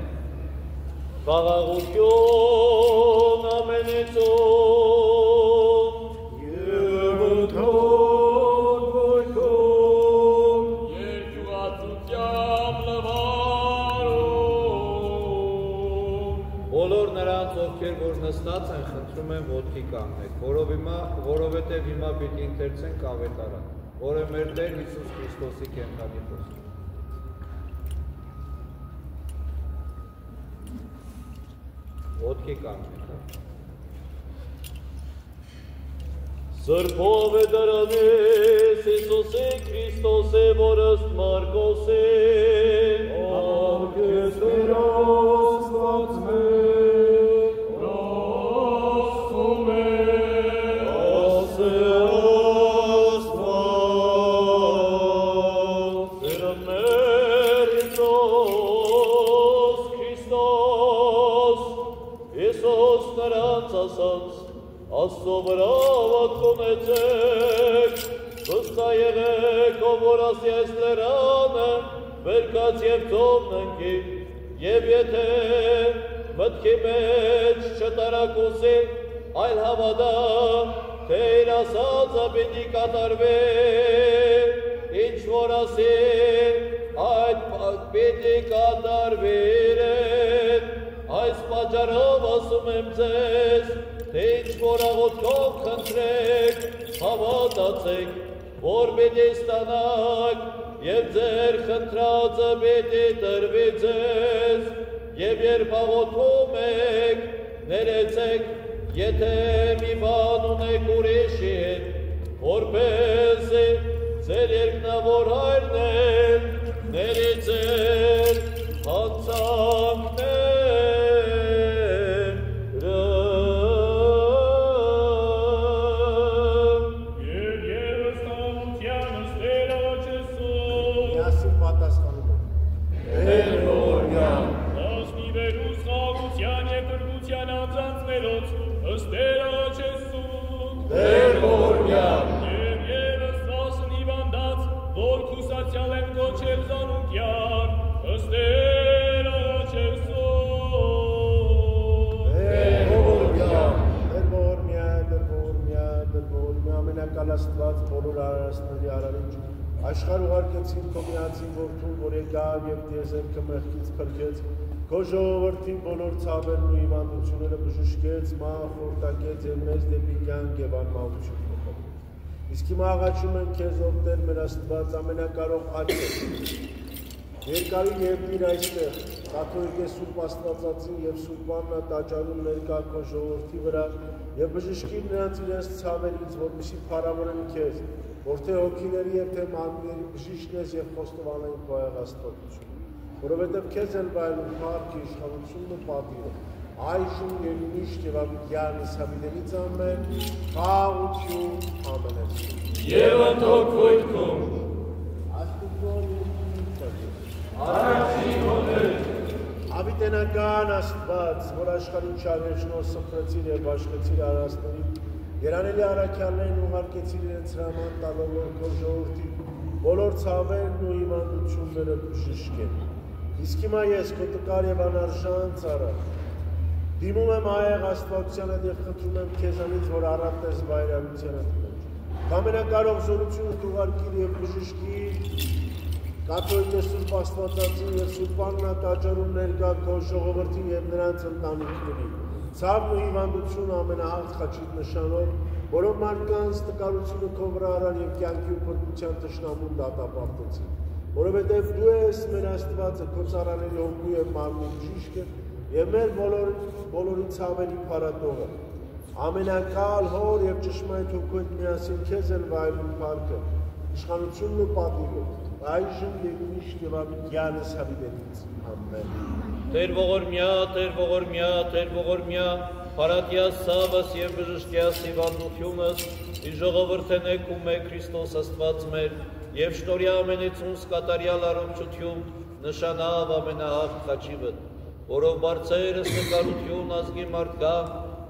Խաղաղություն ամենեցուն եւ ընդհանուր գոյություն, Երկյուղացությամբ լվարում։ Բոլոր նրանց, ովքեր որ նստած են, խնդրում եմ ոտքի կանգնեք, որովհետև հիմա պիտի ընթերցենք ավետարան, որը մեր Տեր Հիսուս Քրիստոսի կենդանի խոսքը։ Ոտքի կանգնեք։ Սրբով է դրանես Հիսուսի Քրիստոսի, որ ըստ Մարկոսի, արգես Տեր Աստված մեր, ասում է, ասե Աստված, Տերը մեր Հիսուս Քրիստոս, Հիսուս նրանց ասաց, Աստծո վրա հավատք ունեցեք, վստահ եղեք, ով որ ասի այս լեռանը, վերկաց և ծովն ընկի, և եթե մտքի մեջ չտարակուսի, այլ հավատա, թե իր ասածը պիտի կատարվի, ինչ որ ասի, այդ պիտի կատարվի իրեն, այս պատճառով ասում եմ ձեզ, թե ինչ որ աղոթքով խնդրեք, հավատացեք, որ պիտի ստանաք, և ձեր խնդրածը պիտի տրվի ձեզ, և երբ աղոթում եք, ներեցեք, եթե մի բան ունեք ուրիշի հետ, որպեսզի ձեր երկնավոր Հայրն էլ ների ձեր հանցանքները։ Աստված բոլոր արարածների արարիչ, աշխարհ ուղարկեցին քո միածին որդուն, որ եկավ և տիեզերքը մեղքից փրկեց, քո ժողովրդին բոլոր ցավերն ու հիվանդությունները բժշկեց, խորտակեց և մեզ դեպի կյանք և անմահություն փոխեց։ Իսկ հիմա աղաչում ենք քեզ, ով Տեր մեր Աստված, ամենակարող Աջը, երկարի ելնիր այստեղ, կաթողիկե Սուրբ Աստվածածին և Սուրբ Աննա տաճարում ներկա քո ժողովրդի վրա և բժշկիր նրանց իրենց ցավերից, որպեսզի փառավորեն քեզ, որ թե հոգիների և թե մարմինների բժիշկն ես և խոստովանեն քո աղաստատությունը, որովհետև քեզ են վայելում փառքը, իշխանությունն ու պատիվը, այժմ և միշտ և աբիդյան Իսավիդենից ամեն, խաղություն ամենեցում։ Եվ ընթոք ոյթքում, Ավիտենական Աստված, որ աշխարհին շարժեցնող սփռեցիր և բաշխեցիր արարածներին, երանելի առաքյալներին ուղարկեցիր իրենց հրաման տալով, որ քո ժողովրդի բոլոր ցավերն ու հիվանդությունները բժշկեն։ Իսկ հիմա ես քո տկար և անարժան ծառա, դիմում եմ այեղ Աստվածությանը և խնդրում եմ քեզանից, որ առատես վայրագությանդ մեջ։ Ամենակարող զորությունը ուղարկիր և բժշկիր կաթողիկե Սուրբ Աստվածածին և Սուրբ Աննա տաճարում ներկա քո ժողովրդին և նրանց ընտանիքներին, ցավն ու հիվանդությունը ամենահաղթ խաչիդ նշանով, որով մարդկանց տկարությունը քո վրա արար և կյանքի ու փրկության թշնամուն դատապարտեցին, որովհետև դու ես մեր Աստվածը, քո ծառաների հոգու և մարմնի բժիշկը և մեր բոլորի ցավերի փարատողը, ամենակալ հոր և ճշմարիտ հոգու հետ միասին քեզ են վայելում փառքը, իշխանությունն ու պատիվը, այժմ և միշտ և աբիդյան Իսավիդենից ամեն։ Տեր ողորմյա, Տեր ողորմյա, Տեր ողորմյա, փառատյաս ցավս և բժշկյաս հիվանդությունս, ի ժողովրդեն եկում է Քրիստոս Աստված մեր, և շնորհյա ամենեցունս կատարյալ առողջություն, նշանավ ամենահաղթ խաչիվը, որով բարձերս նկարություն ազգի մարդկա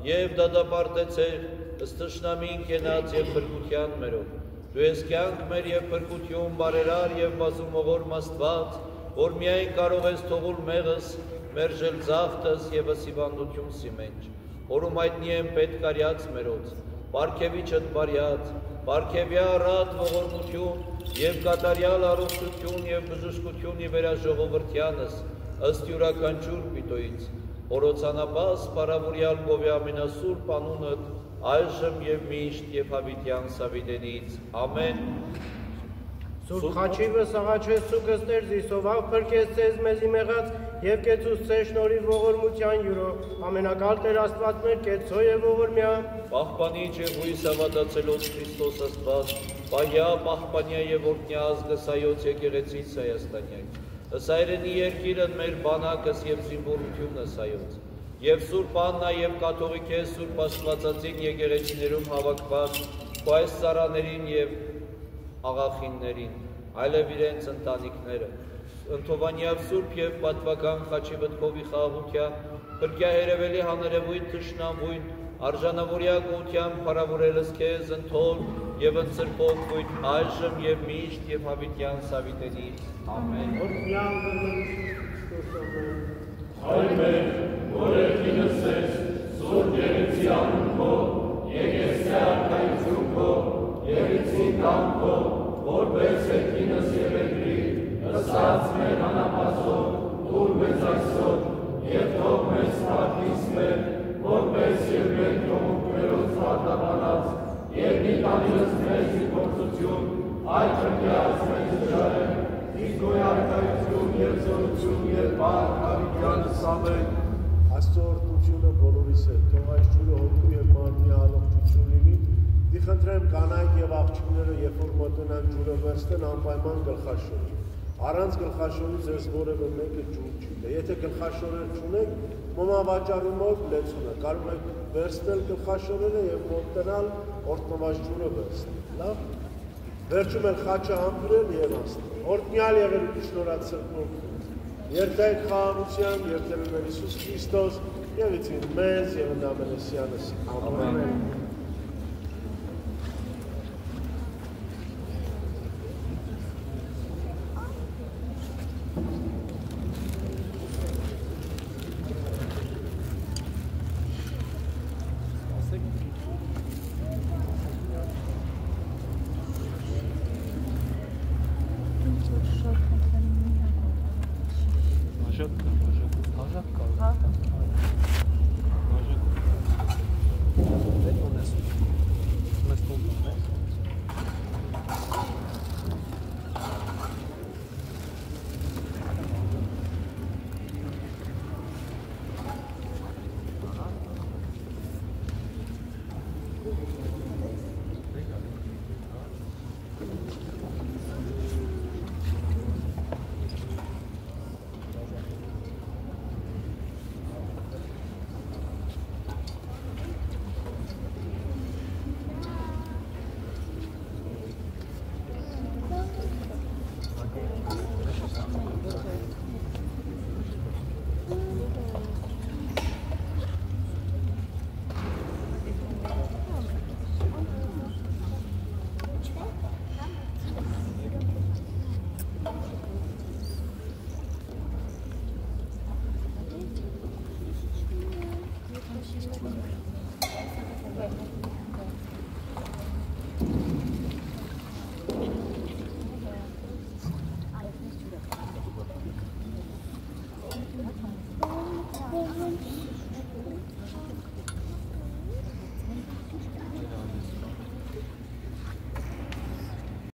և դատապարտեցեր, ըստ թշնամին կենաց և փրկության մերով։ Դու ես կյանք մեր և փրկություն բարերար և բազումողորմ Աստված, որ միայն կարող ես թողուլ մեղս, մերժել ձախտս և ըսիվանդություն սիմենջ, որում այդնի եմ պետք արյաց մերոց, պարգևիչըտ բարյաց, պարգևյա առատ ողորմություն և կատարյալ առողջություն և բժշկություն ի վերաժողովրդյանս, ըստ յուրաքանչյուր պիտոյից, օրոցանապաս պարավորյալ գովի ամենասուրբ անունըտ, այժմ և միշտ և հավիտյան Սավիտենից, ամեն։ Սուրբ խաչիվը սաղաչես սուկս տեր զիսովավ պրկես ծեզ մեզի մեղած և կեցուս ծե շնորի ողորմության յուրով, ամենակալ տեր աստված մեր կեցո և ողորմյա։ Պահպանիչ և հույս հավատացելոց Քրիստոս աստված, պահյա, պահպանյա և օրտնյա ազգս այոց եկեղեցից Հայաստանյայց, ըսայրենի երկիրըն մեր բանակս և զինվորությունս այոց, և Սուրբ Աննա և կաթողիկես Սուրբ Աստվածածին եկեղեցիներում հավաքված, այս ծառաներին և աղախիններին, այլև իրենց ընտանիքները, ընթովանյավ Սուրբ և պատվական խաչի վտքովի խաղաղության, փրկյա հերևելի հանրևույթ թշնամույն, արժանավորյա գության փառավորելս քեզ ընթոր և ընծրկովույթ այժմ և միշտ և հավիտյան Սավիտենից, ամեն։ Հայր մեր, որ երկինս ես, Սուրբ Եղեցի անուն քո, եկես է արքայություն քո, Եղեցի կամ քո, որպես երկինս և երկրի, ըսած մեր անապազով, ուր մեզ այսօր, և թող մեզ պարտիս մեր, որպես և մենք թողունք մերոց պարտաբանած, և մի տանիրս մեզ իպործություն, այդ հրկյաց մեզ ժարեն, իսկ գոյ արքայություն և զորություն և պարք հավիտյանս ամեն։ Աստծո օրհնությունը բոլորիս հետ, թող այս ջուրը հոգու և մարմնի առողջություն լինի, դիխնդրեմ կանայք և աղջիկները, երբ որ մոտենան ջուրը վերցնեն, անպայման գլխաշորի։ Առանց գլխաշորի ձեզ որևէ մեկը ջուր չի տա։ Եթե գլխաշորեր չունեք, մոմավաճառումով լեցուն է, կարող եք վերցնել գլխաշորերը և մոտենալ օրհնված ջուրը վերցնել։ Լավ։ Վերջում էլ խաչը համբուրել և անցնել։ Օրհնյալ եղեք շնորհացրկում։ Երթայք խաղաղության և Տեր Հիսուս Քրիստոս և իցին մեզ և ընդամենեսյանս։ Ամեն։ Շատ